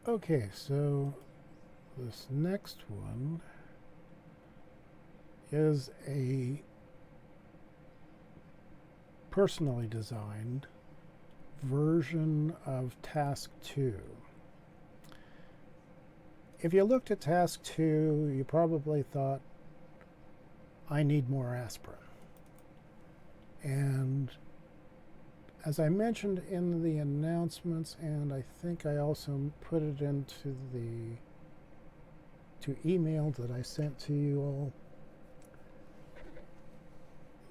Okay, so this next one is a personally designed version of Task 2. If you looked at Task 2, you probably thought, I need more aspirin. And as I mentioned in the announcements, and I think I also put it into the email that I sent to you all,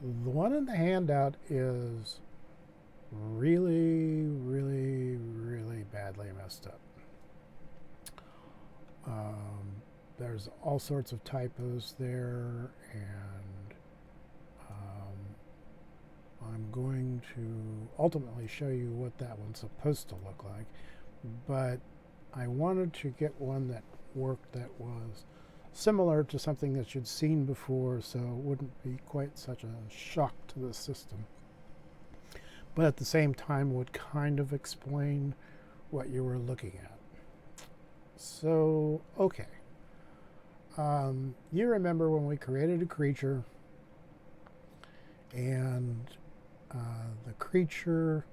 the one in the handout is really, really, really badly messed up. There's all sorts of typos there, and I'm going to ultimately show you what that one's supposed to look like. But I wanted to get one that worked, that was similar to something that you'd seen before, so it wouldn't be quite such a shock to the system, but at the same time would kind of explain what you were looking at. So, okay. You remember when we created a creature, and the creature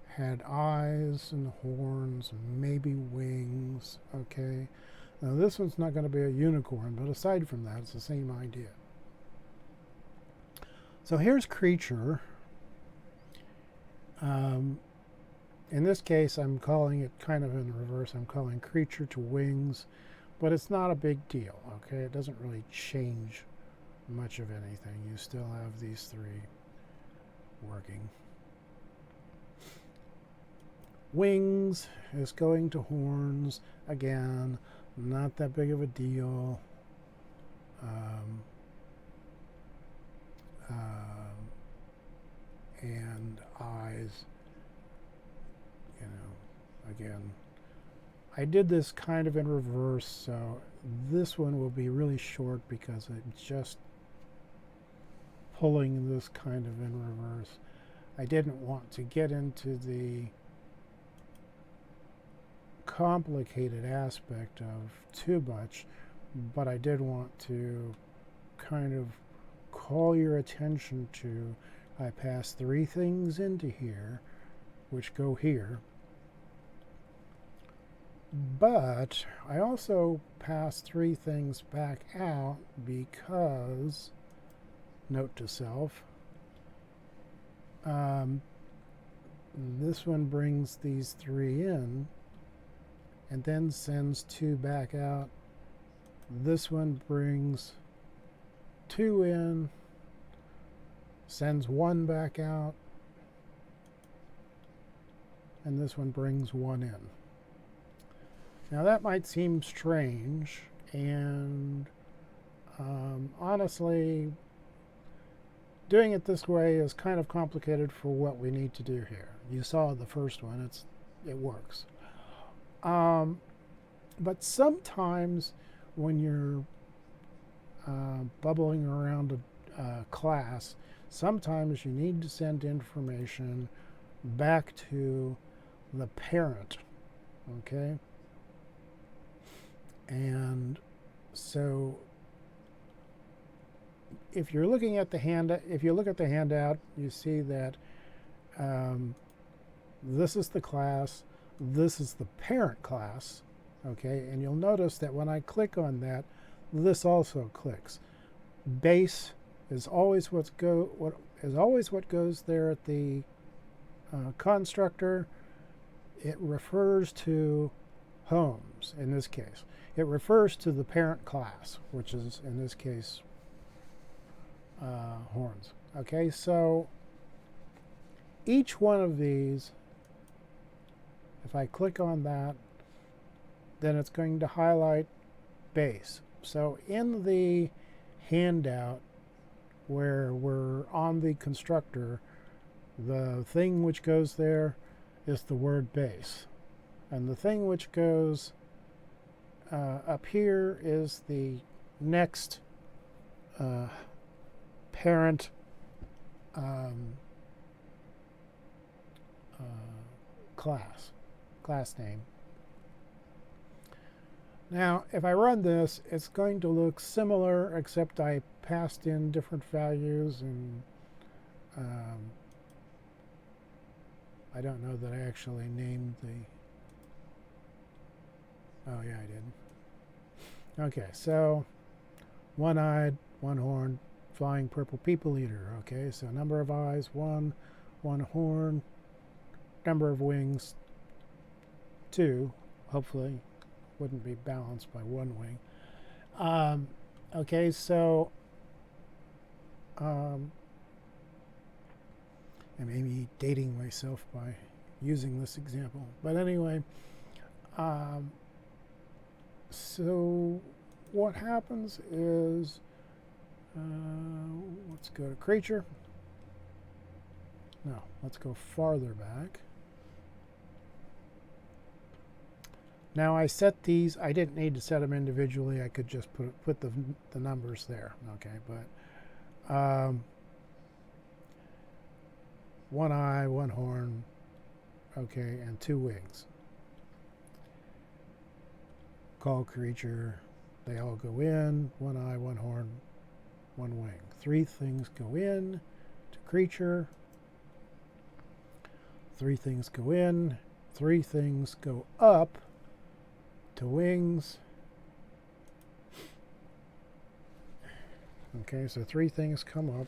had eyes and horns, maybe wings, okay? Now, this one's not going to be a unicorn, but aside from that, it's the same idea. So here's creature. Um, in this case, I'm calling it kind of in reverse. I'm calling creature to wings, but it's not a big deal, okay? It doesn't really change much of anything. You still have these three working. Wings is going to horns. Again, not that big of a deal. Um, and eyes, again, I did this kind of in reverse, so this one will be really short because I'm just pulling this kind of in reverse. I didn't want to get into the complicated aspect of too much, but I did want to kind of call your attention to, I pass three things into here, which go here, but I also pass three things back out because, note to self, this one brings these three in and then sends two back out. This one brings two in, sends one back out, and this one brings one in. Now that might seem strange, and honestly, doing it this way is kind of complicated for what we need to do here. You saw the first one, it works. But sometimes when you're bubbling around a class, sometimes you need to send information back to the parent, okay? And so if you're looking at the handout, if you look at the handout, you see that this is the class, this is the parent class, okay? And you'll notice that when I click on that, this also clicks. Base is always what goes there at the constructor. It refers to homes in this case. It refers to the parent class, which is in this case horns. Okay, so each one of these, if I click on that, then it's going to highlight base. So in the handout where we're on the constructor, the thing which goes there is the word base. And the thing which goes up here is the next parent class name. Now, if I run this, it's going to look similar, except I passed in different values, and I don't know that I actually named the... Oh, yeah, I did. Okay, so one-eyed, one-horned, flying purple people eater. Okay, so number of eyes, one horn, number of wings, two. Hopefully, wouldn't be balanced by one wing. Okay, so I may be dating myself by using this example, but anyway, so what happens is, let's go to creature. No, let's go farther back. Now I set these, I didn't need to set them individually, I could just put the numbers there, okay, but one eye, one horn, okay, and two wings. Call creature, they all go in, one eye, one horn, one wing. Three things go in to creature, three things go in, three things go up to wings. Okay, so three things come up.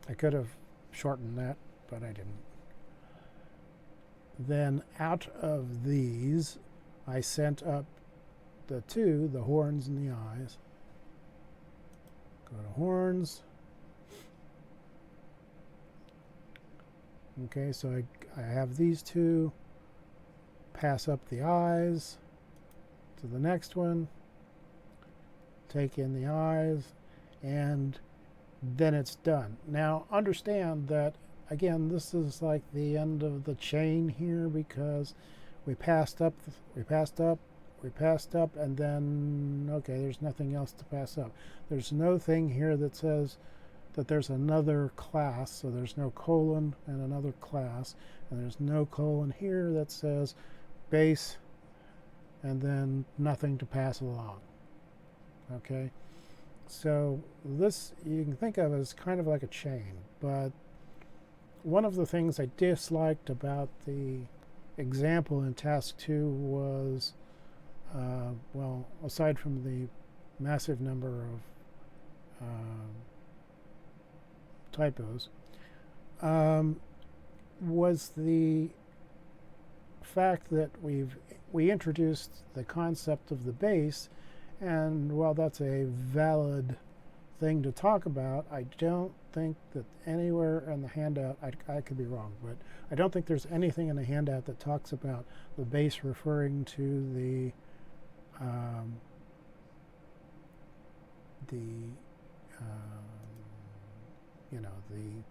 I could have shortened that, but I didn't. Then out of these, I sent up the two, the horns and the eyes. Go to horns. Okay, so I have these two. Pass up the eyes to the next one. Take in the eyes, and then it's done. Now understand that, again, this is like the end of the chain here, because we passed up, we passed up, we passed up, and then, okay, there's nothing else to pass up. There's no thing here that says that there's another class, so there's no colon and another class, and there's no colon here that says base, and then nothing to pass along. Okay, so this you can think of as kind of like a chain, but one of the things I disliked about the example in task 2 was, well, aside from the massive number of typos, was the fact that we introduced the concept of the base, and while that's a valid thing to talk about, I don't think that anywhere in the handout, I could be wrong, but I don't think there's anything in the handout that talks about the base referring to the you know, the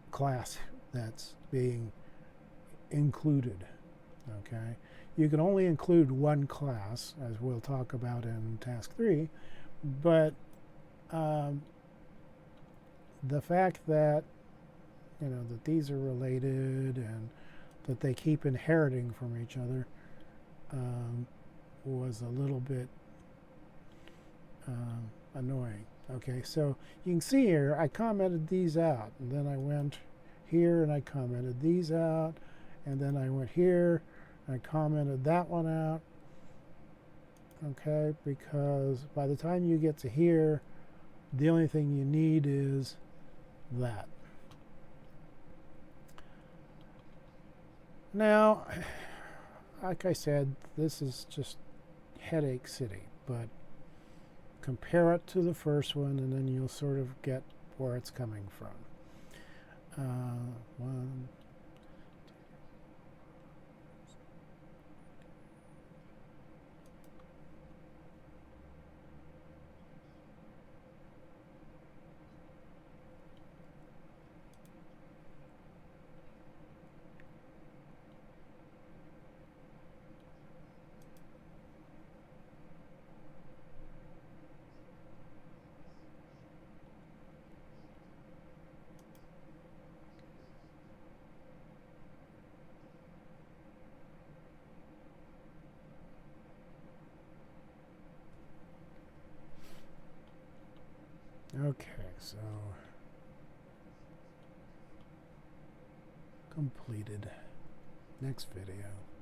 class that's being included. Okay, you can only include one class, as we'll talk about in task 3, but the fact that, you know, that these are related and that they keep inheriting from each other was a little bit annoying. Okay, so you can see here I commented these out, and then I went here and I commented these out, and then I went here and I commented that one out. Okay, because by the time you get to here, the only thing you need is that. Now, like I said, this is just headache city, but compare it to the first one and then you'll sort of get where it's coming from. One, Okay, so completed. Next video.